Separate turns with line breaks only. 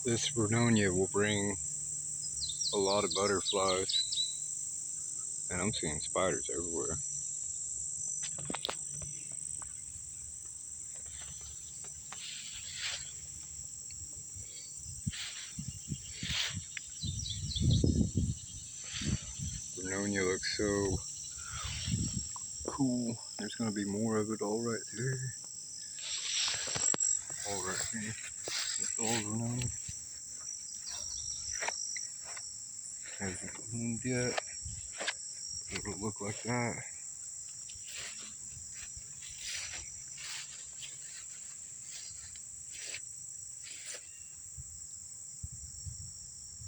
This Vernonia will bring a lot of butterflies, and I'm seeing spiders everywhere. Vernonia looks so cool. There's gonna be more of it all right there. All right here. That's all Vernonia. Hasn't bloomed yet. It'll look like that.